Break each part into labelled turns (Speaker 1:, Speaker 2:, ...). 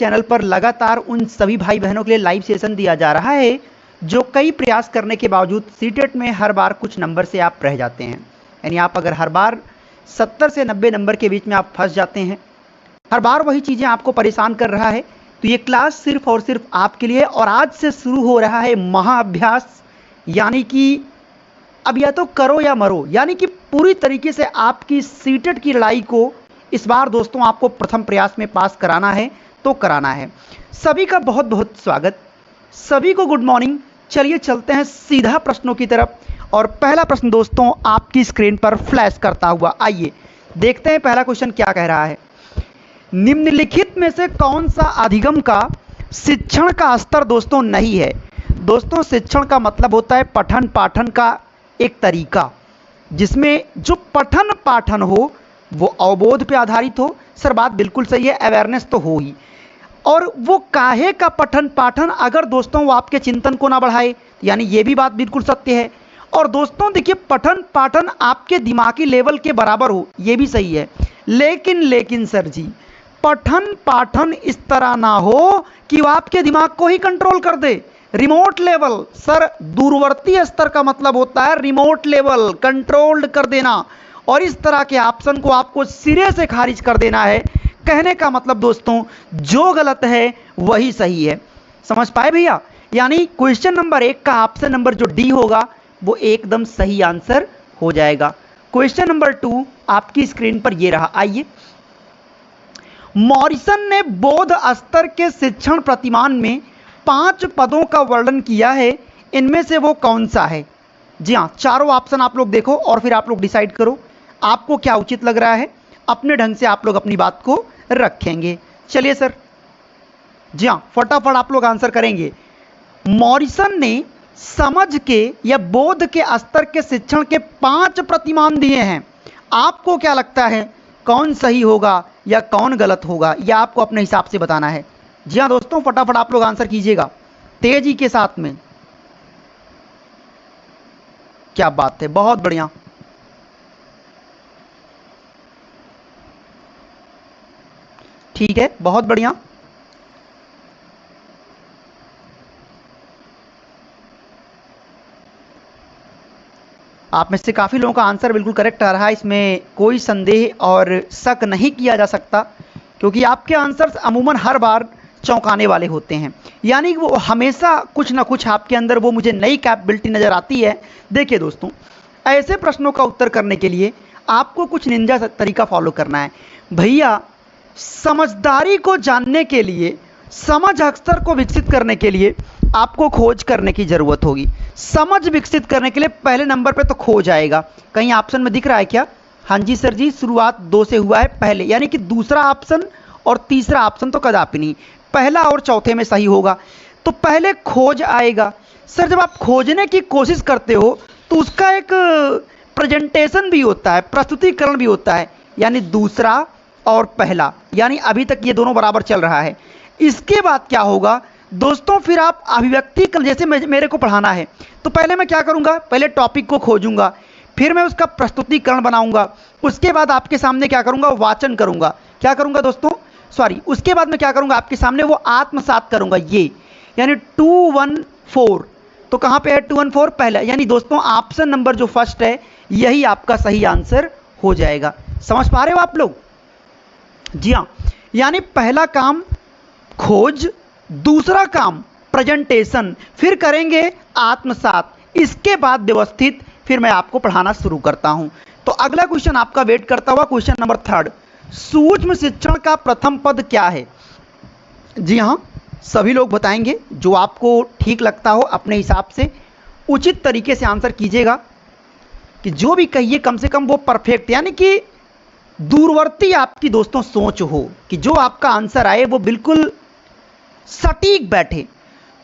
Speaker 1: Channel पर लगातार उन सभी भाई बहनों के लिए लाइव सेशन दिया जा रहा है जो कई प्रयास करने के बावजूद सीटेट में हर बार कुछ नंबर से आप रह जाते हैं। यानी आप अगर हर बार 70 से 90 नंबर के बीच में आप फंस जाते हैं, हर बार वही चीज़ें आपको परेशान कर रहा है, तो ये क्लास सिर्फ और सिर्फ आपके लिए। और आज से शुरू हो रहा है महाअभ्यास, यानी कि अब या तो करो या मरो, यानी कि पूरी तरीके से आपकी सीटेट की लड़ाई को इस बार दोस्तों आपको प्रथम प्रयास में पास कराना है तो कराना है। सभी का बहुत बहुत स्वागत, सभी को गुड मॉर्निंग। चलिए चलते हैं सीधा प्रश्नों की तरफ। और पहला प्रश्न दोस्तों आपकी स्क्रीन पर फ्लैश करता हुआ, आइए देखते हैं पहला क्वेश्चन क्या कह रहा है। निम्नलिखित में से कौन सा अधिगम का शिक्षण का स्तर दोस्तों नहीं है। दोस्तों शिक्षण का मतलब होता है पठन पाठन का एक तरीका, जिसमें जो पठन पाठन हो वो अवबोध पे आधारित हो। सर बात बिल्कुल सही है, अवेयरनेस तो हो ही, और वो काहे का पठन पाठन अगर दोस्तों वो आपके चिंतन को ना बढ़ाए, यानी ये भी बात बिल्कुल सत्य है। और दोस्तों देखिए पठन पाठन आपके दिमागी लेवल के बराबर हो, ये भी सही है, लेकिन सर जी पठन पाठन इस तरह ना हो कि वो आपके दिमाग को ही कंट्रोल कर दे। रिमोट लेवल, सर दूरवर्ती स्तर का मतलब होता है रिमोट लेवल, कंट्रोल्ड कर देना, और इस तरह के ऑप्शन को आपको सिरे से खारिज कर देना है। कहने का मतलब दोस्तों जो गलत है वही सही है। समझ पाए भैया? यानी क्वेश्चन नंबर 1 का ऑप्शन नंबर जो डी होगा वो एकदम सही आंसर हो जाएगा। क्वेश्चन नंबर 2 आपकी स्क्रीन पर ये रहा, आइए। मॉरिसन ने बौद्ध स्तर के शिक्षण प्रतिमान में 5 पदों का वर्णन किया है, इनमें से वो कौन सा है। जी हाँ, चारों ऑप्शन आप लोग देखो और फिर आप लोग डिसाइड करो आपको क्या उचित लग रहा है, अपने ढंग से आप लोग अपनी बात को रखेंगे। चलिए सर, जी हाँ फटाफट आप लोग आंसर करेंगे। मॉरिसन ने समझ के या बोध के स्तर के शिक्षण के 5 प्रतिमान दिए हैं। आपको क्या लगता है कौन सही होगा या कौन गलत होगा, या आपको अपने हिसाब से बताना है। जी हाँ दोस्तों फटाफट आप लोग आंसर कीजिएगा तेजी के साथ में। क्या बात है, बहुत बढ़िया। ठीक है, बहुत बढ़िया। आप में से काफ़ी लोगों का आंसर बिल्कुल करेक्ट आ रहा है, इसमें कोई संदेह और शक नहीं किया जा सकता, क्योंकि आपके आंसर्स अमूमन हर बार चौंकाने वाले होते हैं। यानी वो हमेशा कुछ ना कुछ आपके अंदर वो मुझे नई कैपेबिलिटी नज़र आती है। देखिए दोस्तों, ऐसे प्रश्नों का उत्तर करने के लिए आपको कुछ निंजा तरीका फॉलो करना है भैया। समझदारी को जानने के लिए, समझ अक्सर को विकसित करने के लिए आपको खोज करने की ज़रूरत होगी। समझ विकसित करने के लिए पहले नंबर पे तो खोज आएगा। कहीं ऑप्शन में दिख रहा है क्या? हाँ जी सर जी, शुरुआत 2 से हुआ है पहले, यानी कि दूसरा ऑप्शन और तीसरा ऑप्शन तो कदापि नहीं, पहला और चौथे में सही होगा। तो पहले खोज आएगा। सर जब आप खोजने की कोशिश करते हो तो उसका एक प्रेजेंटेशन भी होता है, प्रस्तुतिकरण भी होता है, यानी दूसरा और पहला, यानी अभी तक ये दोनों बराबर चल रहा है। इसके बाद क्या होगा दोस्तों, फिर आप अभिव्यक्ति, जैसे मेरे को पढ़ाना है तो पहले मैं क्या करूंगा, पहले टॉपिक को खोजूंगा, फिर मैं उसका प्रस्तुतिकरण बनाऊंगा, उसके बाद आपके सामने क्या करूंगा, वाचन करूंगा। क्या करूंगा दोस्तों, सॉरी, उसके बाद मैं क्या करूंगा, आपके सामने वो आत्मसात करूंगा, ये यानी 214। तो कहां पे है 214? पहला, यानी दोस्तों ऑप्शन नंबर जो फर्स्ट है यही आपका सही आंसर हो जाएगा। समझ पा रहे हो आप लोग? जी हाँ, यानी पहला काम खोज, दूसरा काम प्रेजेंटेशन, फिर करेंगे आत्मसात, इसके बाद व्यवस्थित फिर मैं आपको पढ़ाना शुरू करता हूं। तो अगला क्वेश्चन आपका वेट करता हुआ क्वेश्चन नंबर 3, सूक्ष्म शिक्षण का प्रथम पद क्या है। जी हां, सभी लोग बताएंगे, जो आपको ठीक लगता हो अपने हिसाब से उचित तरीके से आंसर कीजिएगा, कि जो भी कहिए कम से कम वो परफेक्ट, यानी कि दूरवर्ती आपकी दोस्तों सोच हो, कि जो आपका आंसर आए वो बिल्कुल सटीक बैठे।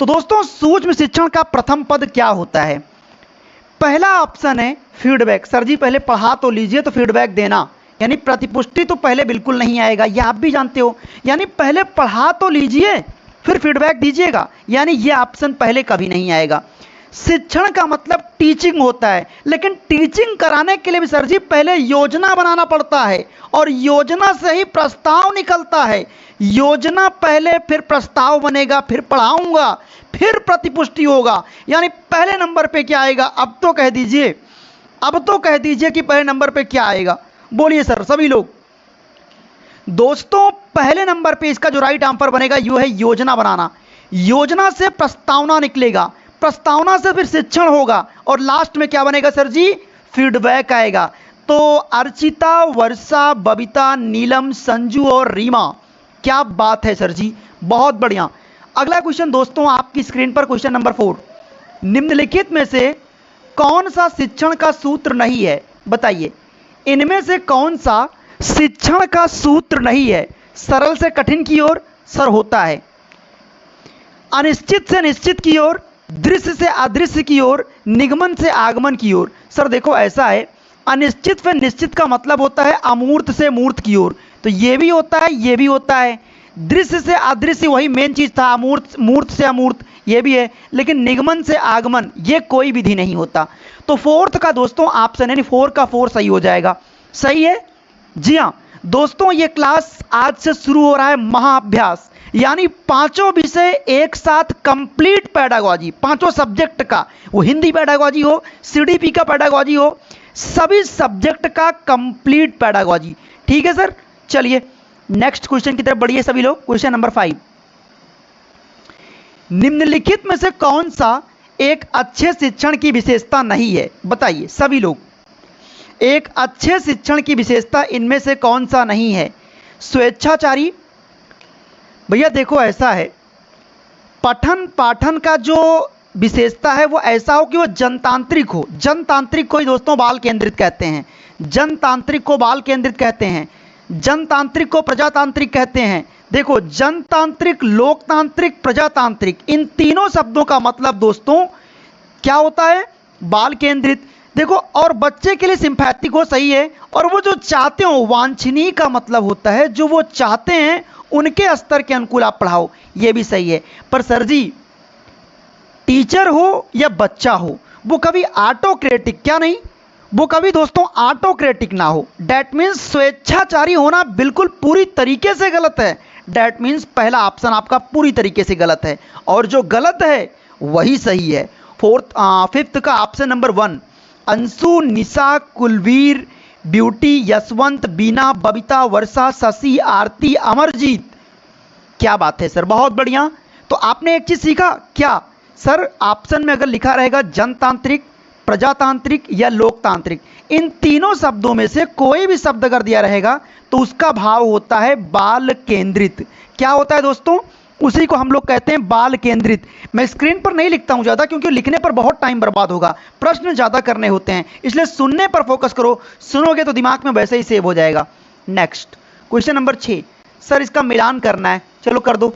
Speaker 1: तो दोस्तों सूक्ष्म शिक्षण का प्रथम पद क्या होता है? पहला ऑप्शन है फीडबैक। सर जी पहले पढ़ा तो लीजिए तो फीडबैक देना, यानी प्रतिपुष्टि तो पहले बिल्कुल नहीं आएगा, यह आप भी जानते हो। यानी पहले पढ़ा तो लीजिए फिर फीडबैक दीजिएगा, यानी यह ऑप्शन पहले कभी नहीं आएगा। शिक्षण का मतलब टीचिंग होता है, लेकिन टीचिंग कराने के लिए भी सर जी पहले योजना बनाना पड़ता है, और योजना से ही प्रस्ताव निकलता है। योजना पहले, फिर प्रस्ताव बनेगा, फिर पढ़ाऊंगा, फिर प्रतिपुष्टि होगा। यानी पहले नंबर पे क्या आएगा? अब तो कह दीजिए, अब तो कह दीजिए कि पहले नंबर पे क्या आएगा। बोलिए सर सभी लोग। दोस्तों पहले नंबर पे इसका जो राइट आंसर बनेगा यू है योजना बनाना। योजना से प्रस्तावना निकलेगा, प्रस्तावना से फिर शिक्षण होगा, और लास्ट में क्या बनेगा सर जी? फीडबैक आएगा। तो अर्चिता, वर्षा, बबीता, नीलम, संजू और रीमा, क्या बात है सर जी, बहुत बढ़िया। अगला क्वेश्चन दोस्तों आपकी स्क्रीन पर, क्वेश्चन नंबर 4। निम्नलिखित में से कौन सा शिक्षण का सूत्र नहीं है? बताइए, इनमें से कौन सा शिक्षण का सूत्र नहीं है? सरल से कठिन की ओर सर होता है, अनिश्चित से निश्चित की ओर, दृश्य से अदृश्य की ओर, निगमन से आगमन की ओर। सर देखो ऐसा है, अनिश्चित से निश्चित का मतलब होता है अमूर्त से मूर्त की ओर, तो ये भी होता है, ये भी होता है। दृश्य से अदृश्य वही मेन चीज था, अमूर्त, मूर्त से अमूर्त ये भी है, लेकिन निगमन से आगमन ये कोई विधि नहीं होता। तो फोर्थ का दोस्तों ऑप्शन यानी 4 का 4 सही हो जाएगा। सही है जी हाँ। दोस्तों ये क्लास आज से शुरू हो रहा है महाअभ्यास, यानी पांचों विषय एक साथ कंप्लीट पेडागॉजी, पांचों सब्जेक्ट का, वो हिंदी पेडागॉजी हो, सीडीपी का पेडागॉजी हो, सभी सब्जेक्ट का कंप्लीट पेडागॉजी। ठीक है सर, चलिए नेक्स्ट क्वेश्चन की तरफ बढ़िए सभी लोग। क्वेश्चन नंबर 5, निम्नलिखित में से कौन सा एक अच्छे शिक्षण की विशेषता नहीं है? बताइए सभी लोग, एक अच्छे शिक्षण की विशेषता इनमें से कौन सा नहीं है? स्वेच्छाचारी। भैया देखो ऐसा है, पठन पाठन का जो विशेषता है वो ऐसा हो कि वो जनतांत्रिक हो। जनतांत्रिक को ही दोस्तों बाल केंद्रित कहते हैं, जनतांत्रिक को बाल केंद्रित कहते हैं, जनतांत्रिक को प्रजातांत्रिक कहते हैं। देखो जनतांत्रिक, लोकतांत्रिक, प्रजातांत्रिक, इन तीनों शब्दों का मतलब दोस्तों क्या होता है? बाल केंद्रित। देखो और बच्चे के लिए सिंपैथिक हो, सही है, और वो जो चाहते हो, वांछनीय का मतलब होता है जो वो चाहते हैं उनके स्तर के अनुकूल आप पढ़ाओ, ये भी सही है। पर सर जी टीचर हो या बच्चा हो वो कभी ऑटोक्रेटिक, क्या नहीं, वो कभी दोस्तों ऑटोक्रेटिक ना हो। डैट मीन्स स्वेच्छाचारी होना बिल्कुल पूरी तरीके से गलत है। डैट मीन्स पहला ऑप्शन आपका पूरी तरीके से गलत है, और जो गलत है वही सही है। फिफ्थ का ऑप्शन नंबर 1, अंशु, निशा, कुलवीर, ब्यूटी, यशवंत, बीना, बबीता, वर्षा, शशि, आरती, अमरजीत। क्या बात है सर, बहुत बढ़िया। तो आपने एक चीज सीखा क्या सर? ऑप्शन में अगर लिखा रहेगा जनतांत्रिक, प्रजातांत्रिक या लोकतांत्रिक, इन तीनों शब्दों में से कोई भी शब्द अगर दिया रहेगा तो उसका भाव होता है बाल केंद्रित। क्या होता है दोस्तों? उसी को हम लोग कहते हैं बाल केंद्रित। मैं स्क्रीन पर नहीं लिखता हूं ज़्यादा, क्योंकि लिखने पर बहुत टाइम बर्बाद होगा, प्रश्न ज़्यादा करने होते हैं, इसलिए सुनने पर फोकस करो। सुनोगे तो दिमाग में वैसे ही सेव हो जाएगा। नेक्स्ट क्वेश्चन नंबर 6, सर इसका मिलान करना है, चलो कर दो।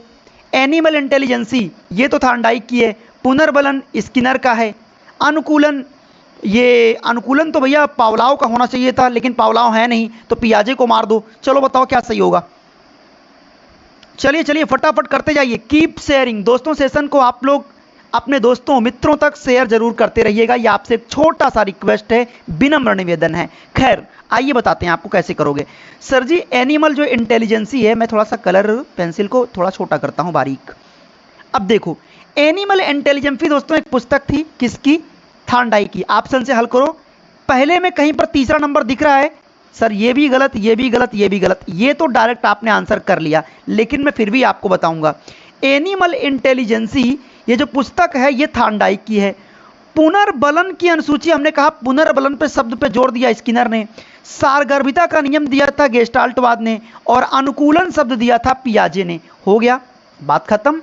Speaker 1: एनिमल इंटेलिजेंसी ये तो थार्नडाइक की है, पुनर्बलन स्किनर का है, अनुकूलन, ये अनुकूलन तो भैया पावलाव का होना चाहिए था, लेकिन पावलाव है नहीं, तो पियाजे को मार दो। चलो बताओ क्या सही होगा। चलिए चलिए फटाफट करते जाइए। कीप शेयरिंग, दोस्तों सेशन को आप लोग अपने दोस्तों मित्रों तक शेयर जरूर करते रहिएगा, ये आपसे एक छोटा सा रिक्वेस्ट है, विनम्र निवेदन है। खैर आइए बताते हैं आपको कैसे करोगे। सर जी एनिमल जो इंटेलिजेंसी है, मैं थोड़ा सा कलर पेंसिल को थोड़ा छोटा करता हूँ बारीक। अब देखो एनिमल इंटेलिजेंसी दोस्तों एक पुस्तक थी, किसकी? थार्नडाइक की। ऑप्शन से हल करो। पहले में कहीं पर तीसरा नंबर दिख रहा है, सर ये भी गलत, ये भी गलत, ये भी गलत, ये तो डायरेक्ट आपने आंसर कर लिया, लेकिन मैं फिर भी आपको बताऊंगा। एनिमल इंटेलिजेंसी ये जो पुस्तक है ये थार्नडाइक की है। पुनर्बलन की अनुसूची, हमने कहा पुनर्बलन पे शब्द पे जोर दिया स्किनर ने, सारगर्भिता का नियम दिया था गेस्टाल्टवाद ने, और अनुकूलन शब्द दिया था पियाजे ने। हो गया, बात खत्म।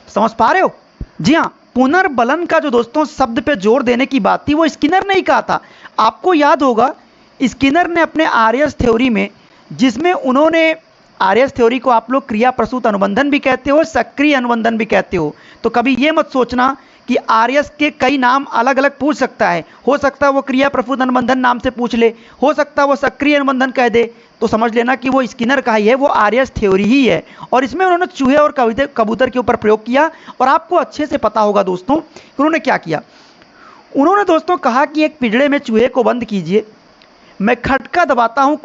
Speaker 1: समझ पा रहे हो? जी हाँ, पुनर्बलन का जो दोस्तों शब्द पे जोर देने की बात थी वो स्किनर ने ही कहा था। आपको याद होगा स्किनर ने अपने आर्यस थ्योरी में, जिसमें उन्होंने आर्यस थ्योरी को आप लोग क्रिया प्रसूत अनुबंधन भी कहते हो, सक्रिय अनुबंधन भी कहते हो, तो कभी ये मत सोचना कि आर्यस के कई नाम अलग अलग पूछ सकता है। हो सकता है वो क्रिया प्रसूत अनुबंधन नाम से पूछ ले, हो सकता है वो सक्रिय अनुबंधन कह दे, तो समझ लेना कि वो स्किनर का ही है, वो आर्यस थ्योरी ही है। और इसमें उन्होंने चूहे और कबूतर के ऊपर प्रयोग किया, और आपको अच्छे से पता होगा दोस्तों कि उन्होंने क्या किया। उन्होंने दोस्तों कहा कि एक पिंजड़े में चूहे को बंद कीजिए, मैं खटका दबाता हूँ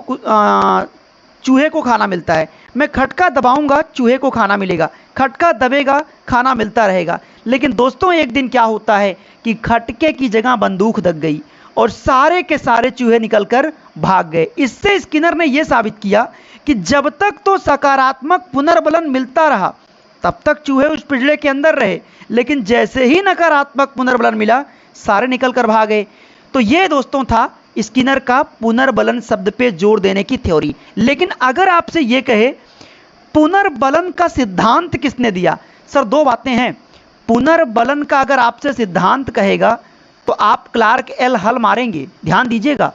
Speaker 1: चूहे को खाना मिलता है। मैं खटका दबाऊंगा, चूहे को खाना मिलेगा, खटका दबेगा, खाना मिलता रहेगा। लेकिन दोस्तों एक दिन क्या होता है कि खटके की जगह बंदूक दग गई और सारे के सारे चूहे निकलकर भाग गए। इससे स्किनर ने यह साबित किया कि जब तक तो सकारात्मक पुनर्बलन मिलता रहा तब तक चूहे उस पिंजरे के अंदर रहे, लेकिन जैसे ही नकारात्मक पुनर्बलन मिला सारे निकलकर भाग गए। तो ये दोस्तों था स्किनर का पुनर्बलन शब्द पे जोर देने की थ्योरी। लेकिन अगर आपसे ये कहे पुनर्बलन का सिद्धांत किसने दिया, सर दो बातें हैं। पुनर्बलन का अगर आपसे सिद्धांत कहेगा तो आप क्लार्क एल हल मारेंगे, ध्यान दीजिएगा।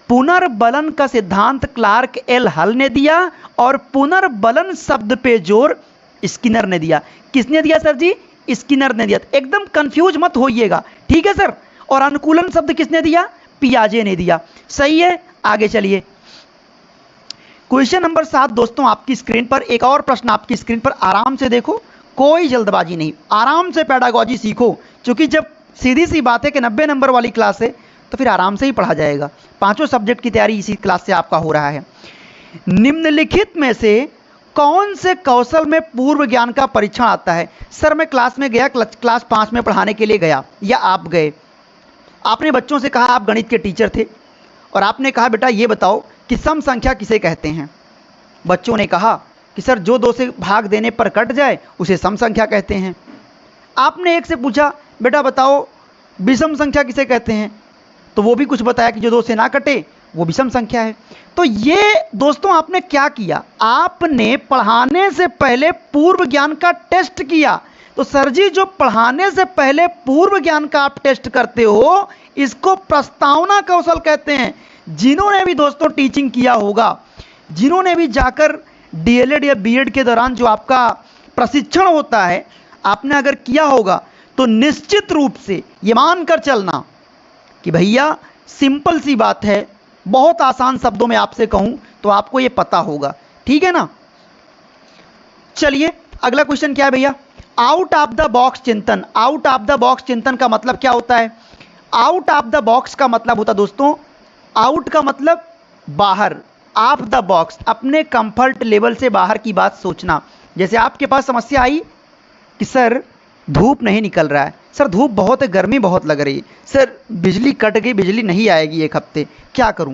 Speaker 1: पुनर्बलन का सिद्धांत क्लार्क एल हल ने दिया और पुनर्बलन शब्द पे जोर स्किनर ने दिया। किसने दिया सर जी? स्किनर ने दिया। एकदम कंफ्यूज मत होइएगा, ठीक है सर। और अनुकूलन शब्द किसने दिया? पियाजे ने दिया। सही है, आगे चलिए। क्वेश्चन नंबर 7 दोस्तों आपकी स्क्रीन पर, एक और प्रश्न आपकी स्क्रीन पर, आराम से देखो, कोई जल्दबाजी नहीं, आराम से पेडागॉजी सीखो, क्योंकि जब सीधी सी बात है कि 90 नंबर वाली क्लास है तो फिर आराम से ही पढ़ा जाएगा। पांचों सब्जेक्ट की तैयारी इसी क्लास से आपका हो रहा है। निम्नलिखित में से कौन से कौशल में पूर्व ज्ञान का परीक्षण आता है? सर मैं क्लास में गया, क्लास 5 में पढ़ाने के लिए गया, या आप गए, आपने बच्चों से कहा, आप गणित के टीचर थे और आपने कहा बेटा ये बताओ कि सम संख्या किसे कहते हैं? बच्चों ने कहा कि सर जो 2 से भाग देने पर कट जाए उसे सम संख्या कहते हैं। आपने एक से पूछा बेटा बताओ विषम संख्या किसे कहते हैं? तो वो भी कुछ बताया कि जो 2 से ना कटे वो विषम संख्या है। तो ये दोस्तों आपने क्या किया? आपने पढ़ाने से पहले पूर्व ज्ञान का टेस्ट किया। तो सर जी जो पढ़ाने से पहले पूर्व ज्ञान का आप टेस्ट करते हो इसको प्रस्तावना कौशल कहते हैं। जिन्होंने भी दोस्तों टीचिंग किया होगा, जिन्होंने भी जाकर डीएलएड या बीएड के दौरान जो आपका प्रशिक्षण होता है आपने अगर किया होगा तो निश्चित रूप से ये मानकर चलना कि भैया सिंपल सी बात है, बहुत आसान शब्दों में आपसे कहूं तो आपको ये पता होगा, ठीक है ना। चलिए अगला क्वेश्चन क्या है भैया? आउट ऑफ द बॉक्स चिंतन। आउट ऑफ द बॉक्स चिंतन का मतलब क्या होता है? आउट ऑफ द बॉक्स का मतलब होता दोस्तों, आउट का मतलब बाहर, ऑफ द बॉक्स अपने कंफर्ट लेवल से बाहर की बात सोचना। जैसे आपके पास समस्या आई कि सर धूप नहीं निकल रहा है, सर धूप बहुत है, गर्मी बहुत लग रही है, सर बिजली कट गई, बिजली नहीं आएगी 1 हफ्ते, क्या करूं?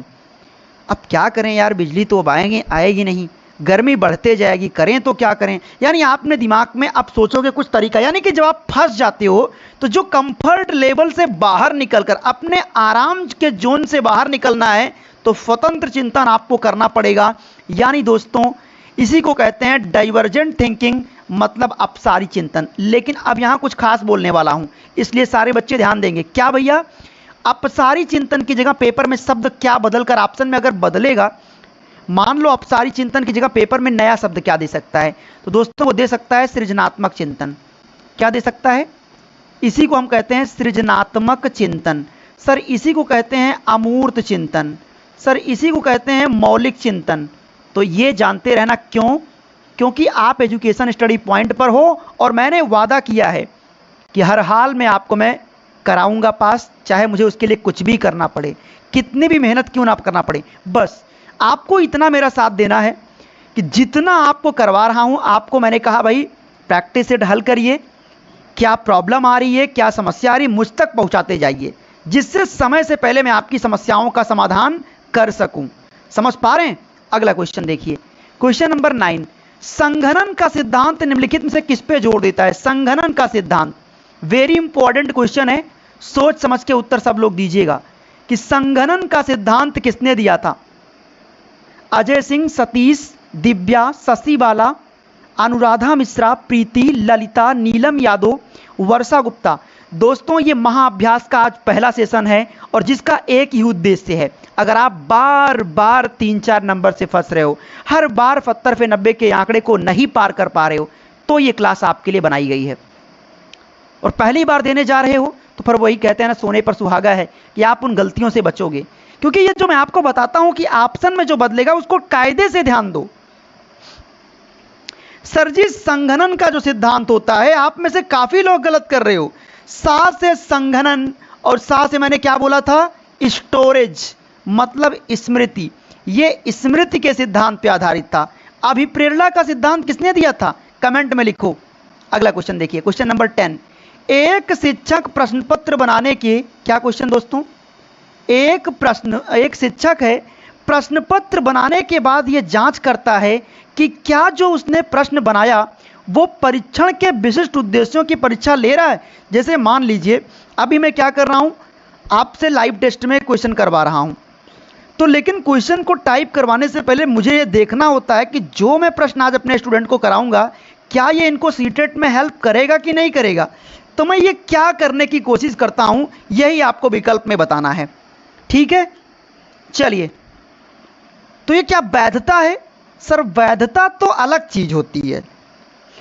Speaker 1: अब क्या करें यार, बिजली तो अब आएगी नहीं, गर्मी बढ़ते जाएगी, करें तो क्या करें? यानी आपने दिमाग में अब सोचोगे कुछ तरीका, यानी कि जब आप फंस जाते हो तो जो कंफर्ट लेवल से बाहर निकलकर अपने आराम के जोन से बाहर निकलना है तो स्वतंत्र चिंतन आपको करना पड़ेगा। यानी दोस्तों इसी को कहते हैं डाइवर्जेंट थिंकिंग, मतलब अपसारी चिंतन। लेकिन अब यहां कुछ खास बोलने वाला हूं, इसलिए सारे बच्चे ध्यान देंगे। क्या भैया? अपसारी चिंतन की जगह पेपर में शब्द क्या बदलकर ऑप्शन में अगर बदलेगा, मान लो अपसारी चिंतन की जगह पेपर में नया शब्द क्या दे सकता है? तो दोस्तों वो दे सकता है सृजनात्मक चिंतन। क्या दे सकता है? इसी को हम कहते हैं सृजनात्मक चिंतन। सर इसी को कहते हैं अमूर्त चिंतन। सर इसी को कहते हैं मौलिक चिंतन। तो ये जानते रहना क्यों? क्योंकि आप एजुकेशन स्टडी पॉइंट पर हो और मैंने वादा किया है कि हर हाल में आपको मैं कराऊंगा पास, चाहे मुझे उसके लिए कुछ भी करना पड़े, कितनी भी मेहनत क्यों ना करना पड़े। बस आपको इतना मेरा साथ देना है कि जितना आपको करवा रहा हूं, आपको मैंने कहा भाई प्रैक्टिस सेट हल करिए, क्या प्रॉब्लम आ रही है, क्या समस्या आ रही है, मुझ तक पहुंचाते जाइए, जिससे समय से पहले मैं आपकी समस्याओं का समाधान कर सकूं। समझ पा रहे हैं? अगला क्वेश्चन देखिए, क्वेश्चन नंबर 9, संघनन का सिद्धांत निम्नलिखित में से किस पे जोर देता है? संघनन का सिद्धांत वेरी इंपॉर्टेंट क्वेश्चन है, सोच समझ के उत्तर सब लोग दीजिएगा कि संघनन का सिद्धांत किसने दिया था? अजय सिंह, सतीश, दिव्या, शशि बाला, अनुराधा मिश्रा, प्रीति, ललिता, नीलम यादव, वर्षा गुप्ता। दोस्तों ये महाअभ्यास का आज पहला सेशन है और जिसका एक ही उद्देश्य है, अगर आप बार बार 3-4 नंबर से फंस रहे हो, हर बार 70 90 के आंकड़े को नहीं पार कर पा रहे हो, तो ये क्लास आपके लिए बनाई गई है। और पहली बार देने जा रहे हो तो फिर वही कहते हैं ना, सोने पर सुहागा है कि आप उन गलतियों से बचोगे। क्योंकि ये जो मैं आपको बताता हूं कि ऑप्शन में जो बदलेगा उसको कायदे से ध्यान दो। सर जी संघनन का जो सिद्धांत होता है, आप में से काफी लोग गलत कर रहे हो। सा से संघनन और सा से मैंने क्या बोला था? स्टोरेज, मतलब स्मृति। ये स्मृति के सिद्धांत पे आधारित था। अभिप्रेरणा का सिद्धांत किसने दिया था? कमेंट में लिखो। अगला क्वेश्चन देखिए, क्वेश्चन नंबर 10। एक शिक्षक प्रश्न पत्र बनाने के, क्या क्वेश्चन दोस्तों, एक शिक्षक है, प्रश्न पत्र बनाने के बाद यह जांच करता है कि क्या जो उसने प्रश्न बनाया वो परीक्षण के विशिष्ट उद्देश्यों की परीक्षा ले रहा है। जैसे मान लीजिए अभी मैं क्या कर रहा हूं, आपसे लाइव टेस्ट में क्वेश्चन करवा रहा हूं, तो लेकिन क्वेश्चन को टाइप करवाने से पहले मुझे ये देखना होता है कि जो मैं प्रश्न आज अपने स्टूडेंट को कराऊंगा क्या ये इनको सीटेट में हेल्प करेगा कि नहीं करेगा। तो मैं ये क्या करने की कोशिश करता हूं, यही आपको विकल्प में बताना है। ठीक है, चलिए। तो ये क्या वैधता है? सर वैधता तो अलग चीज होती है।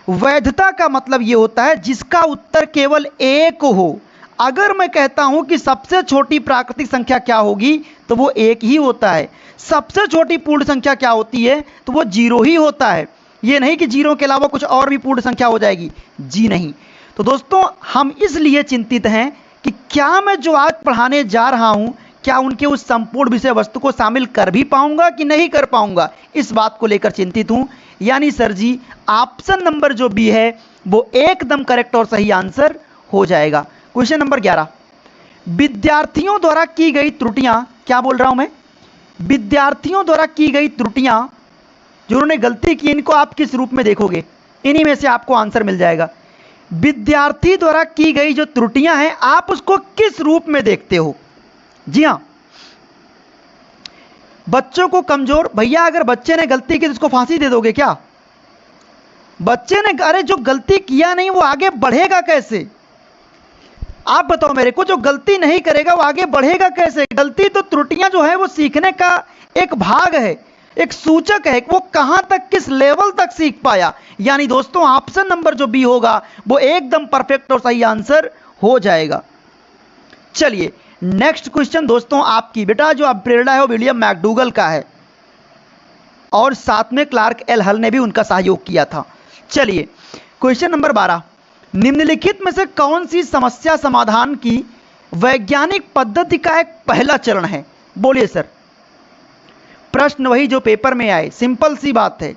Speaker 1: वैधता का मतलब ये होता है जिसका उत्तर केवल एक हो। अगर मैं कहता हूं कि सबसे छोटी प्राकृतिक संख्या क्या होगी तो वो एक ही होता है। सबसे छोटी पूर्ण संख्या क्या होती है तो वो 0 ही होता है। ये नहीं कि 0 के अलावा कुछ और भी पूर्ण संख्या हो जाएगी, जी नहीं। तो दोस्तों हम इसलिए चिंतित हैं कि क्या मैं जो आज पढ़ाने जा रहा हूं क्या उनके उस संपूर्ण विषय वस्तु को शामिल कर भी पाऊंगा कि नहीं कर पाऊंगा, इस बात को लेकर चिंतित हूं। यानी सर जी ऑप्शन नंबर जो बी है वो एकदम करेक्ट और सही आंसर हो जाएगा। Question number 11। विद्यार्थियों द्वारा की गई त्रुटियां, क्या बोल रहा हूं मैं, विद्यार्थियों द्वारा की गई त्रुटियां जो उन्होंने गलती की, इनको आप किस रूप में देखोगे, इन्हीं में से आपको आंसर मिल जाएगा। विद्यार्थी द्वारा की गई जो त्रुटियां हैं आप उसको किस रूप में देखते हो। जी हां, बच्चों को कमजोर, भैया अगर बच्चे ने गलती की तो उसको फांसी दे दोगे क्या? बच्चे ने, अरे जो गलती किया नहीं वो आगे बढ़ेगा कैसे? आप बताओ मेरे को, जो गलती नहीं करेगा वो आगे बढ़ेगा कैसे? गलती तो, त्रुटियां जो है वो सीखने का एक भाग है, एक सूचक है, वो कहां तक किस लेवल तक सीख पाया। यानी दोस्तों ऑप्शन नंबर जो बी होगा वो एकदम परफेक्ट और सही आंसर हो जाएगा। चलिए नेक्स्ट क्वेश्चन दोस्तों आपकी, बेटा जो प्रेरणा है वो विलियम मैकडूगल का है और साथ में क्लार्क एल हल ने भी उनका सहयोग किया था। चलिए क्वेश्चन नंबर 12। निम्नलिखित में से कौन सी समस्या समाधान की वैज्ञानिक पद्धति का एक पहला चरण है? बोलिए सर। प्रश्न वही जो पेपर में आए, सिंपल सी बात है।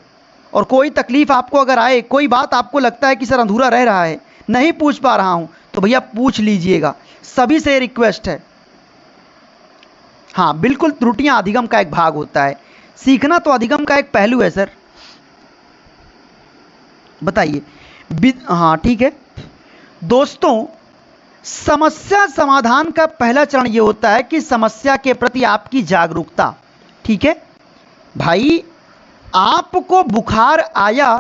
Speaker 1: और कोई तकलीफ आपको अगर आए, कोई बात आपको लगता है कि सर अधूरा रह रहा है, नहीं पूछ पा रहा हूं, तो भैया पूछ लीजिएगा, सभी से रिक्वेस्ट है। हाँ बिल्कुल, त्रुटियां अधिगम का एक भाग होता है, सीखना तो अधिगम का एक पहलू है सर। बताइए। हाँ ठीक है दोस्तों, समस्या समाधान का पहला चरण यह होता है कि समस्या के प्रति आपकी जागरूकता। ठीक है भाई, आपको बुखार आया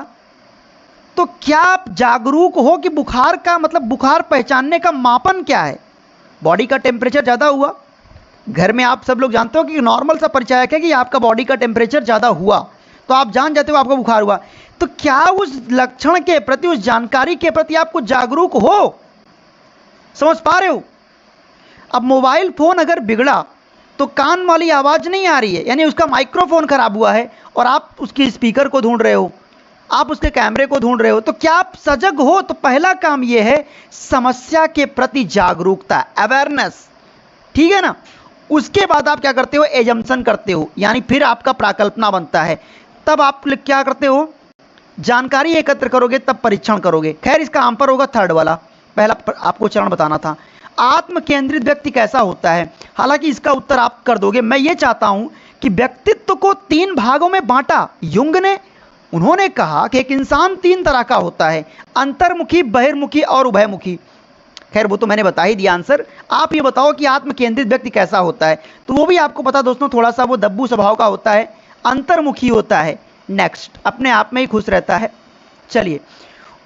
Speaker 1: तो क्या आप जागरूक हो कि बुखार का मतलब, बुखार पहचानने का मापन क्या है? बॉडी का टेम्परेचर ज़्यादा हुआ, घर में आप सब लोग जानते हो कि नॉर्मल सा परिचायक है कि आपका बॉडी का टेम्परेचर ज़्यादा हुआ तो आप जान जाते हो आपका बुखार हुआ। तो क्या उस लक्षण के प्रति, उस जानकारी के प्रति आपको जागरूक हो? समझ पा रहे हो? अब मोबाइल फोन अगर बिगड़ा तो कान वाली आवाज़ नहीं आ रही है, यानी उसका माइक्रोफोन खराब हुआ है और आप उसके स्पीकर को ढूंढ रहे हो, आप उसके कैमरे को ढूंढ रहे हो, तो क्या आप सजग हो? तो पहला काम यह है समस्या के प्रति जागरूकता, अवेयरनेस। ठीक है ना? उसके बाद आप क्या करते हो? एजम्पशन करते हो, यानी फिर आपका प्राकल्पना बनता है। तब आप क्या करते हो? जानकारी एकत्र करोगे, तब परीक्षण करोगे। खैर इसका आंसर होगा थर्ड वाला, पहला आपको चरण बताना था। आत्म केंद्रित व्यक्ति कैसा होता है? हालांकि इसका उत्तर आप कर दोगे। मैं ये चाहता हूं कि व्यक्तित्व को 3 भागों में बांटा युंग ने। उन्होंने कहा कि एक इंसान 3 तरह का होता है, अंतर्मुखी, बहिर्मुखी और उभयमुखी। खैर वो तो मैंने बता ही दिया आंसर। आप ये बताओ कि आत्म केंद्रित व्यक्ति कैसा होता है? तो वो भी आपको पता दोस्तों, थोड़ा सा वो दब्बू स्वभाव का होता है, अंतर्मुखी होता है। नेक्स्ट, अपने आप में ही खुश रहता है। चलिए,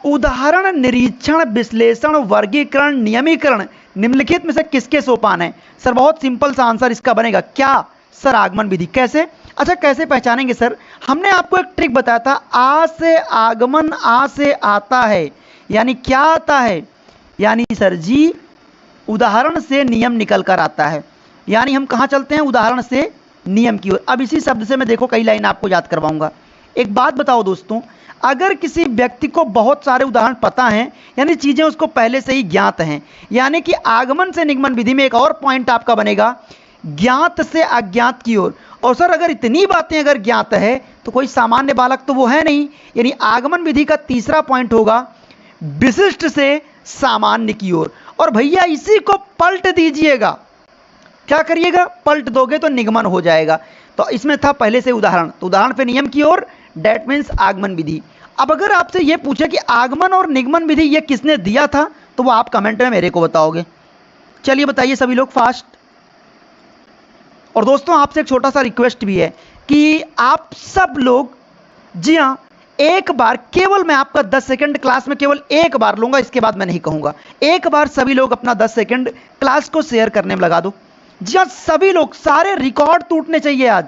Speaker 1: उदाहरण, निरीक्षण, विश्लेषण, वर्गीकरण, नियमीकरण निम्नलिखित में से किसके सोपान है? सर बहुत सिंपल सा आंसर इसका बनेगा क्या? सर आगमन विधि। कैसे? अच्छा कैसे पहचानेंगे सर? हमने आपको एक ट्रिक बताया था, आ से आगमन, आ से आता है, यानी क्या आता है? यानी सर जी उदाहरण से नियम निकल कर आता है। यानी हम कहाँ चलते हैं? उदाहरण से नियम की ओर। अब इसी शब्द से मैं देखो कई लाइन आपको याद करवाऊंगा। एक बात बताओ दोस्तों, अगर किसी व्यक्ति को बहुत सारे उदाहरण पता हैं, यानी चीजें उसको पहले से ही ज्ञात हैं, यानी कि आगमन से निगमन विधि में एक और पॉइंट आपका बनेगा, ज्ञात से अज्ञात की ओर। और सर अगर इतनी बातें अगर ज्ञात है तो कोई सामान्य बालक तो वो है नहीं, यानी आगमन विधि का तीसरा पॉइंट होगा विशिष्ट से सामान्य की ओर। और भैया इसी को पलट दीजिएगा, क्या करिएगा, पलट दोगे तो निगमन हो जाएगा। तो इसमें था पहले से उदाहरण, तो उदाहरण पे नियम की ओर, डेट मीन्स आगमन विधि। अब अगर आपसे ये पूछे कि आगमन और निगमन विधि ये किसने दिया था, तो वो आप कमेंट में मेरे को बताओगे। चलिए बताइए सभी लोग फास्ट। और दोस्तों आपसे एक छोटा सा रिक्वेस्ट भी है कि आप सब लोग, जी हाँ, एक बार केवल मैं आपका 10 सेकंड क्लास में केवल एक बार लूंगा, इसके बाद मैं नहीं कहूंगा। एक बार सभी लोग अपना 10 सेकंड क्लास को शेयर करने में लगा दो। जी हाँ, सभी लोग, सारे रिकॉर्ड टूटने चाहिए आज।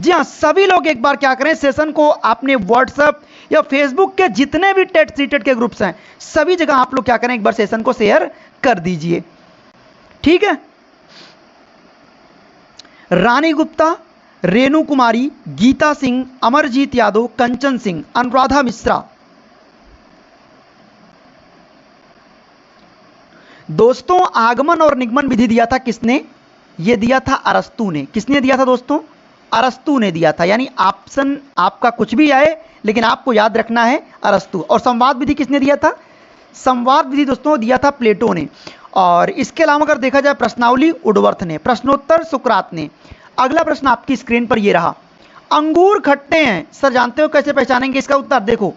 Speaker 1: जी हाँ, सभी लोग एक बार क्या करें, सेशन को अपने व्हाट्सएप या फेसबुक के जितने भी टेट सीटेट के ग्रुप्स हैं, सभी जगह आप लोग क्या करें, एक बार सेशन को शेयर कर दीजिए, ठीक है। रानी गुप्ता, रेणु कुमारी, गीता सिंह, अमरजीत यादव, कंचन सिंह, अनुराधा मिश्रा। दोस्तों आगमन और निगमन विधि दिया था किसने, यह दिया था अरस्तु ने। किसने दिया था दोस्तों, अरस्तु ने दिया था। यानी ऑप्शन आपका कुछ भी आए लेकिन आपको याद रखना है अरस्तु। और संवाद विधि किसने दिया था, संवाद विधि दोस्तों दिया था प्लेटो ने। और इसके अलावा अगर देखा जाए प्रश्नावली वुडवर्थ ने, प्रश्नोत्तर सुकरात ने। अगला प्रश्न आपकी स्क्रीन पर ये रहा, अंगूर खट्टे हैं सर, जानते हो कैसे पहचानेंगे, इसका उत्तर देखो।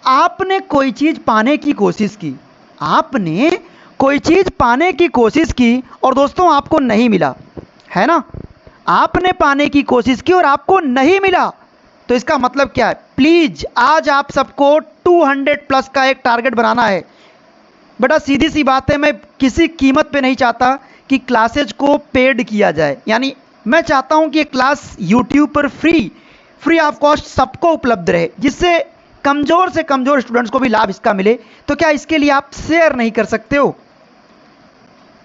Speaker 1: आपने कोई चीज पाने की कोशिश की, आपने कोई चीज पाने की कोशिश की और दोस्तों आपको नहीं मिला, है ना, आपने पाने की कोशिश की और आपको नहीं मिला, तो इसका मतलब क्या है। प्लीज आज आप सबको 200 प्लस का एक टारगेट बनाना है। बेटा सीधी सी बात है, मैं किसी कीमत पे नहीं चाहता कि क्लासेज को पेड किया जाए। यानी मैं चाहता हूं कि ये क्लास यूट्यूब पर फ्री ऑफ कॉस्ट सबको उपलब्ध रहे, जिससे कमजोर से कमजोर स्टूडेंट्स को भी लाभ इसका मिले। तो क्या इसके लिए आप शेयर नहीं कर सकते हो।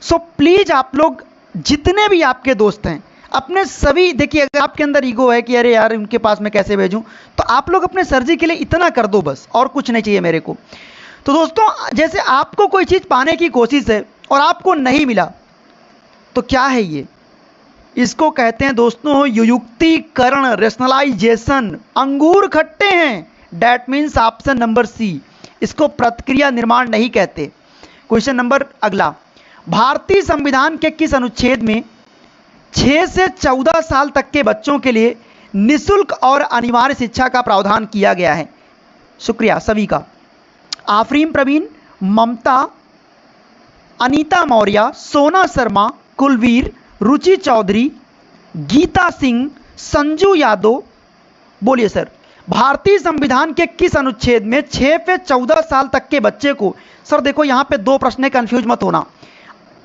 Speaker 1: सो प्लीज आप लोग जितने भी आपके दोस्त हैं, अपने सभी, देखिए अगर आपके अंदर ईगो है कि अरे यार उनके पास मैं कैसे भेजूं, तो आप लोग अपने सर जी के लिए इतना कर दो बस, और कुछ नहीं चाहिए मेरे को। तो दोस्तों जैसे आपको कोई चीज पाने की कोशिश है और आपको नहीं मिला, तो क्या है ये, इसको कहते हैं दोस्तों युक्तिकरण, रेशनलाइजेशन। अंगूर खट्टे हैं, that means option number C, इसको प्रतिक्रिया निर्माण नहीं कहते। क्वेश्चन नंबर अगला, भारतीय संविधान के किस अनुच्छेद में 6 से 14 साल तक के बच्चों के लिए निःशुल्क और अनिवार्य शिक्षा का प्रावधान किया गया है। शुक्रिया सभी का। आफरीन प्रवीण, ममता, अनीता मौर्य, सोना शर्मा, कुलवीर, रुचि चौधरी, गीता सिंह, संजू यादव। बोलिए सर, भारतीय संविधान के किस अनुच्छेद में 6 से 14 साल तक के बच्चे को, सर देखो यहां पे दो प्रश्न है, कंफ्यूज मत होना।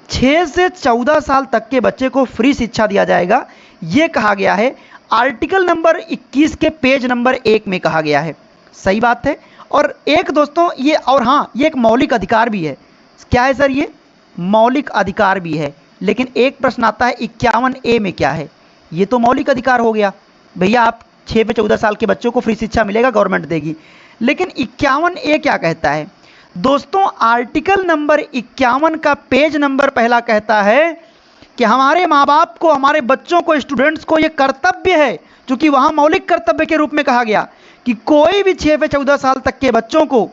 Speaker 1: 6 से 14 साल तक के बच्चे को फ्री शिक्षा दिया जाएगा, यह कहा गया है आर्टिकल नंबर 21 के पेज नंबर 1 में कहा गया है। सही बात है। और एक दोस्तों ये, और हाँ ये एक मौलिक अधिकार भी है। क्या है सर, ये मौलिक अधिकार भी है। लेकिन एक प्रश्न आता है 51A में क्या है, ये तो मौलिक अधिकार हो गया भैया, आप 6 से 14 साल के बच्चों को फ्री शिक्षा मिलेगा, गवर्नमेंट देगी। लेकिन 51A क्या कहता है दोस्तों, आर्टिकल नंबर 51 का पेज नंबर पहला कहता है कि हमारे माँ बाप को, हमारे बच्चों को, स्टूडेंट्स को यह कर्तव्य है, चूंकि वहां मौलिक कर्तव्य के रूप में कहा गया कि कोई भी 6 से 14 साल तक के बच्चों को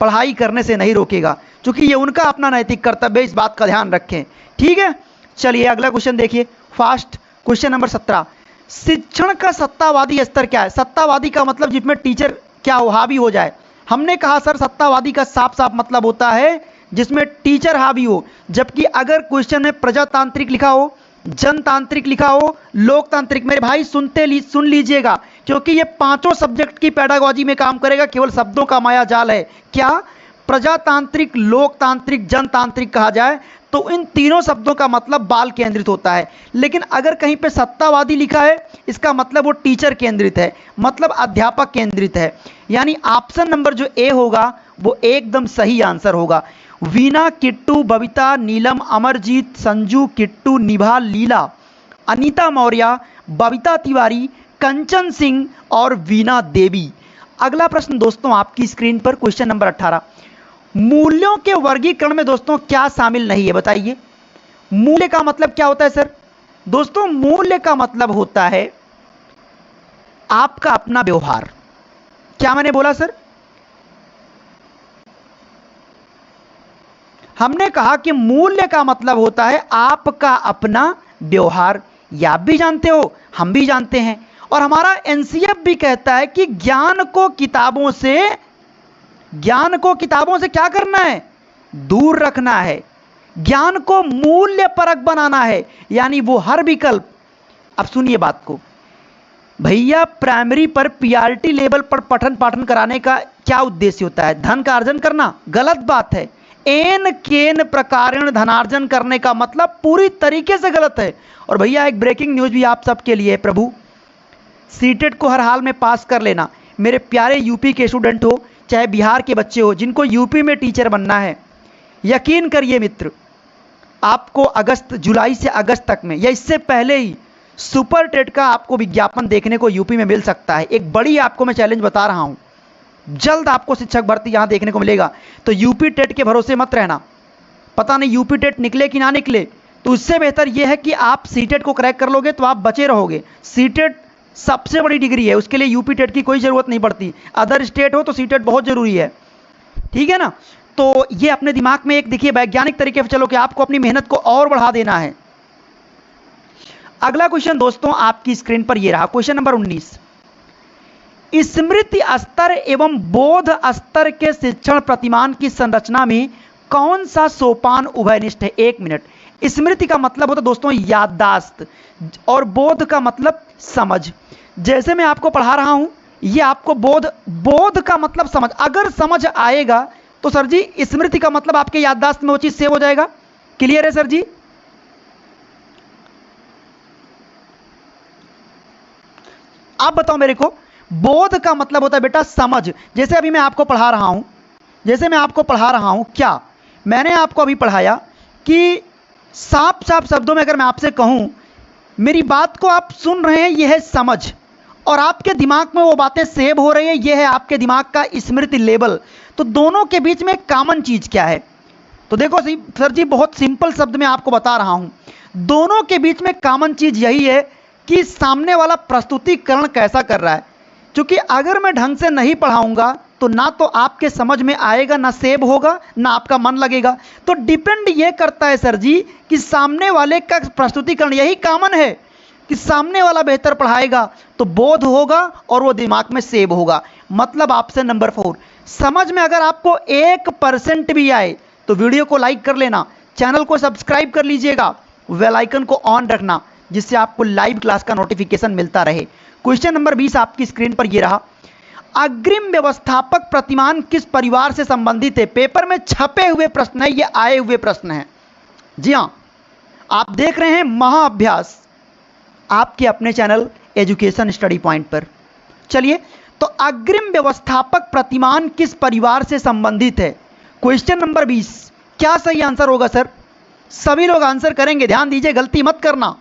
Speaker 1: पढ़ाई करने से नहीं रोकेगा, क्योंकि ये उनका अपना नैतिक कर्तव्य है, इस बात का ध्यान रखें, ठीक है। चलिए अगला क्वेश्चन देखिए फास्ट। क्वेश्चन नंबर 17, शिक्षण का सत्तावादी स्तर क्या है। सत्तावादी का मतलब जिसमें टीचर क्या हो, हावी हो जाए। हमने कहा सर सत्तावादी का साफ साफ मतलब होता है जिसमें टीचर हावी हो, जबकि अगर क्वेश्चन में प्रजातांत्रिक लिखा हो, जनतांत्रिक लिखा हो, लोकतांत्रिक, मेरे भाई सुन लीजिएगा, क्योंकि ये पांचों सब्जेक्ट की पेडागोजी में काम करेगा, केवल शब्दों का माया जाल है। क्या प्रजातांत्रिक, लोकतांत्रिक, जनतांत्रिक कहा जाए तो इन तीनों शब्दों का मतलब बाल केंद्रित होता है। लेकिन अगर कहीं पे सत्तावादी लिखा है, इसका मतलब वो टीचर केंद्रित है, मतलब अध्यापक केंद्रित है। यानी ऑप्शन नंबर जो ए होगा वो एकदम सही आंसर होगा। वीना, किट्टू, बबीता, नीलम, अमरजीत, संजू, किट्टू, निभा, लीला, अनीता मौर्य, बबीता तिवारी, कंचन सिंह और वीना देवी। अगला प्रश्न दोस्तों आपकी स्क्रीन पर, क्वेश्चन नंबर 18, मूल्यों के वर्गीकरण में दोस्तों क्या शामिल नहीं है, बताइए। मूल्य का मतलब क्या होता है सर, दोस्तों मूल्य का मतलब होता है आपका अपना व्यवहार। क्या मैंने बोला सर? हमने कहा कि मूल्य का मतलब होता है आपका अपना व्यवहार। ये आप भी जानते हो, हम भी जानते हैं, और हमारा एनसीएफ भी कहता है कि ज्ञान को किताबों से क्या करना है? दूर रखना है। ज्ञान को मूल्य परक बनाना है, यानी वो हर विकल्प। अब सुनिए बात को भैया, प्राइमरी पर पीआरटी लेवल पर पठन पाठन कराने का क्या उद्देश्य होता है? धन का अर्जन करना? गलत बात है। एन केन प्रकारेण धनार्जन करने का मतलब पूरी तरीके से गलत है। और भैया एक ब्रेकिंग न्यूज भी आप सबके लिए है, प्रभु सीटेट को हर हाल में पास कर लेना। मेरे प्यारे यूपी के स्टूडेंट हो चाहे बिहार के बच्चे हो, जिनको यूपी में टीचर बनना है, यकीन करिए मित्र, आपको जुलाई से अगस्त तक में या इससे पहले ही सुपर टेट का आपको विज्ञापन देखने को यूपी में मिल सकता है। एक बड़ी आपको मैं चैलेंज बता रहा हूं, जल्द आपको शिक्षक भर्ती यहां देखने को मिलेगा। तो यूपी टेट के भरोसे मत रहना। पता नहीं यूपी टेट निकले कि ना निकले, तो उससे बेहतर यह है कि आप सीटेट को क्रैक कर लोगे तो आप बचे रहोगे। सीटेट सबसे बड़ी डिग्री है, उसके लिए यूपी टेट की कोई ज़रूरत नहीं पड़ती। अदर स्टेट हो तो सीटेट बहुत ज़रूरी है, ठीक है ना। तो ये अपने दिमाग में एक देखिए वैज्ञानिक तरीके से चलो कि आपको अपनी मेहनत को और बढ़ा देना है। अगला क्वेश्चन दोस्तों आपकी स्क्रीन पर ये रहा, क्वेश्चन नंबर 19। स्मृति स्तर एवं बोध स्तर के शिक्षण प्रतिमान की संरचना में कौन सा सोपान उभयनिष्ठ है? 1 मिनट। स्मृति का मतलब होता है दोस्तों याददाश्त, और बोध का मतलब समझ। जैसे मैं आपको पढ़ा रहा हूं, ये आपको बोध का मतलब समझ। अगर समझ आएगा तो सर जी स्मृति का मतलब आपके याददाश्त में वो चीज सेव हो जाएगा। क्लियर है सर जी? आप बताओ मेरे को, बोध का मतलब होता है बेटा समझ। जैसे अभी मैं आपको पढ़ा रहा हूं, क्या मैंने आपको अभी पढ़ाया कि साफ साफ शब्दों में अगर मैं आपसे कहूं, मेरी बात को आप सुन रहे हैं, यह है समझ, और आपके दिमाग में वो बातें सेव हो रही है, यह है आपके दिमाग का स्मृति लेवल। तो दोनों के बीच में कॉमन चीज क्या है? तो देखो सर जी, बहुत सिंपल शब्द में आपको बता रहा हूं, दोनों के बीच में कॉमन चीज यही है कि सामने वाला प्रस्तुतिकरण कैसा कर रहा है। क्योंकि अगर मैं ढंग से नहीं पढ़ाऊंगा तो ना तो आपके समझ में आएगा, ना सेव होगा, ना आपका मन लगेगा। तो डिपेंड ये करता है सर जी कि सामने वाले का प्रस्तुतिकरण, यही कॉमन है कि सामने वाला बेहतर पढ़ाएगा तो बोध होगा और वो दिमाग में सेव होगा। मतलब आपसे नंबर 4, समझ में अगर आपको 1% भी आए तो वीडियो को लाइक कर लेना, चैनल को सब्सक्राइब कर लीजिएगा, बेल आइकन को ऑन रखना, जिससे आपको लाइव क्लास का नोटिफिकेशन मिलता रहे। क्वेश्चन नंबर 20 आपकी स्क्रीन पर ये रहा, अग्रिम व्यवस्थापक प्रतिमान किस परिवार से संबंधित है? पेपर में छपे हुए प्रश्न है, ये आए हुए प्रश्न है। जी हां, आप देख रहे हैं महाअभ्यास आपके अपने चैनल एजुकेशन स्टडी पॉइंट पर। चलिए, तो अग्रिम व्यवस्थापक प्रतिमान किस परिवार से संबंधित है? क्वेश्चन नंबर 20, क्या सही आंसर होगा सर? सभी लोग आंसर करेंगे, ध्यान दीजिए, गलती मत करना।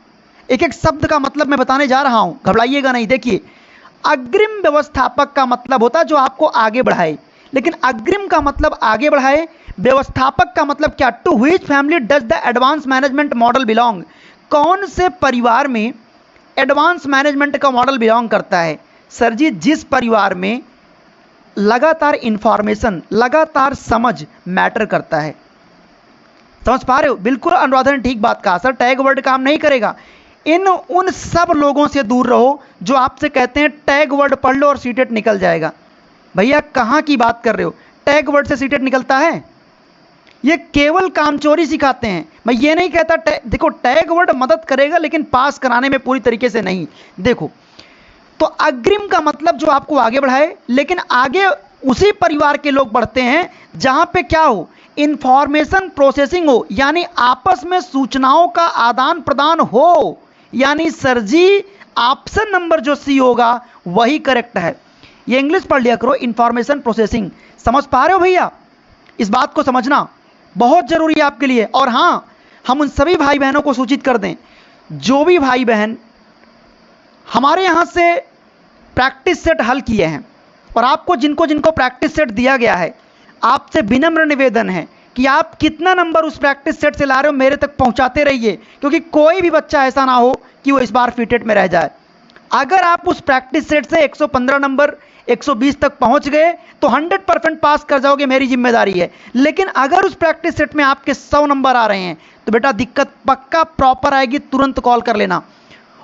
Speaker 1: एक एक शब्द का मतलब मैं बताने जा रहा हूं, घबराइएगा नहीं। देखिए, अग्रिम व्यवस्थापक का मतलब होता है जो आपको आगे बढ़ाए, लेकिन अग्रिम का मतलब आगे बढ़ाए, व्यवस्थापक का मतलब क्या? To which family does the advance management model belong? कौन से परिवार में एडवांस मैनेजमेंट का मॉडल बिलोंग करता है? सर जी, जिस परिवार में लगातार इंफॉर्मेशन, लगातार समझ मैटर करता है। समझ पा रहे हो? बिल्कुल अनुराधा ने ठीक बात कहा सर, टैग वर्ड काम नहीं करेगा। उन सब लोगों से दूर रहो जो आपसे कहते हैं टैग वर्ड पढ़ लो और सीटेट निकल जाएगा। भैया कहां की बात कर रहे हो? टैग वर्ड से सीटेट निकलता है? ये केवल कामचोरी सिखाते हैं। मैं ये नहीं कहता, देखो टैग वर्ड मदद करेगा लेकिन पास कराने में पूरी तरीके से नहीं। देखो, तो अग्रिम का मतलब जो आपको आगे बढ़ाए, लेकिन आगे उसी परिवार के लोग बढ़ते हैं जहां पे क्या हो? इंफॉर्मेशन प्रोसेसिंग हो, यानी आपस में सूचनाओं का आदान प्रदान हो। यानी सर जी ऑप्शन नंबर जो सी होगा वही करेक्ट है। ये इंग्लिश पढ़ लिया करो, इंफॉर्मेशन प्रोसेसिंग। समझ पा रहे हो भैया? इस बात को समझना बहुत जरूरी है आपके लिए। और हां, हम उन सभी भाई बहनों को सूचित कर दें, जो भी भाई बहन हमारे यहां से प्रैक्टिस सेट हल किए हैं, और आपको जिनको जिनको प्रैक्टिस सेट दिया गया है, आपसे विनम्र निवेदन है कि आप कितना नंबर उस प्रैक्टिस सेट से ला रहे हो, मेरे तक पहुंचाते रहिए, क्योंकि कोई भी बच्चा ऐसा ना हो कि वो इस बार फिटेड में रह जाए। अगर आप उस प्रैक्टिस सेट से 115 नंबर 120 तक पहुंच गए तो 100% पास कर जाओगे, मेरी जिम्मेदारी है। लेकिन अगर उस प्रैक्टिस सेट में आपके 100 नंबर आ रहे हैं तो बेटा दिक्कत पक्का प्रॉपर आएगी, तुरंत कॉल कर लेना।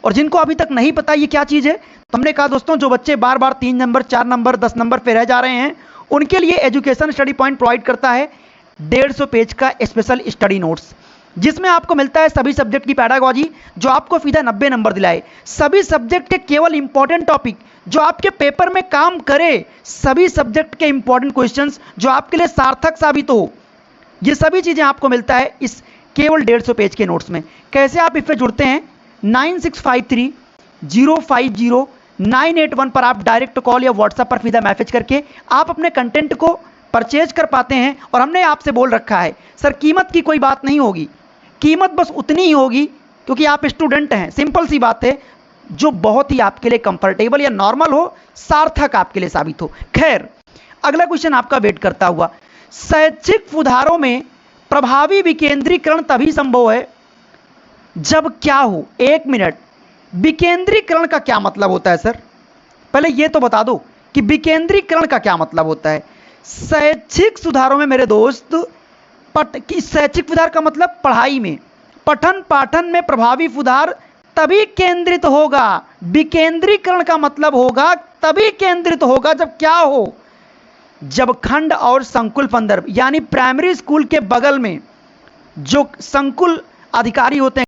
Speaker 1: और जिनको अभी तक नहीं पता ये क्या चीज़ है, तो हमने कहा दोस्तों जो बच्चे बार बार 3 नंबर 4 नंबर 10 नंबर पे रह जा रहे हैं उनके लिए एजुकेशन स्टडी पॉइंट प्रोवाइड करता है 150 पेज का स्पेशल स्टडी नोट्स, जिसमें आपको मिलता है सभी सब्जेक्ट की पैडागॉजी जो आपको सीधा 90 नंबर दिलाए, सभी सब्जेक्ट के केवल इंपॉर्टेंट टॉपिक जो आपके पेपर में काम करे, सभी सब्जेक्ट के इंपॉर्टेंट क्वेश्चंस जो आपके लिए सार्थक साबित हो, ये सभी चीज़ें आपको मिलता है इस केवल 150 पेज के नोट्स में। कैसे आप इससे जुड़ते हैं? 9653-050-981 पर आप डायरेक्ट कॉल या व्हाट्सएप पर सीधा मैसेज करके आप अपने कंटेंट को परचेज कर पाते हैं। और हमने आपसे बोल रखा है सर कीमत की कोई बात नहीं होगी, कीमत बस उतनी ही होगी क्योंकि आप स्टूडेंट हैं, सिंपल सी बात है, जो बहुत ही आपके लिए कंफर्टेबल या नॉर्मल हो, सार्थक आपके लिए साबित हो। खैर अगला क्वेश्चन आपका वेट करता हुआ, शैक्षिक सुधारों में प्रभावी विकेंद्रीकरण तभी संभव है जब क्या हो? 1 मिनट, विकेंद्रीकरण का क्या मतलब होता है सर? पहले यह तो बता दो कि विकेंद्रीकरण का क्या मतलब होता है। शैक्षिक सुधारों में मेरे दोस्त शैक्षिक सुधार का मतलब पढ़ाई में, पठन पाठन में प्रभावी सुधार तभी केंद्रित होगा, विकेंद्रीकरण का मतलब होगा तभी केंद्रित होगा जब क्या हो? जब खंड और संकुल संदर्भ यानी प्राइमरी स्कूल के बगल में जो संकुल अधिकारी होते हैं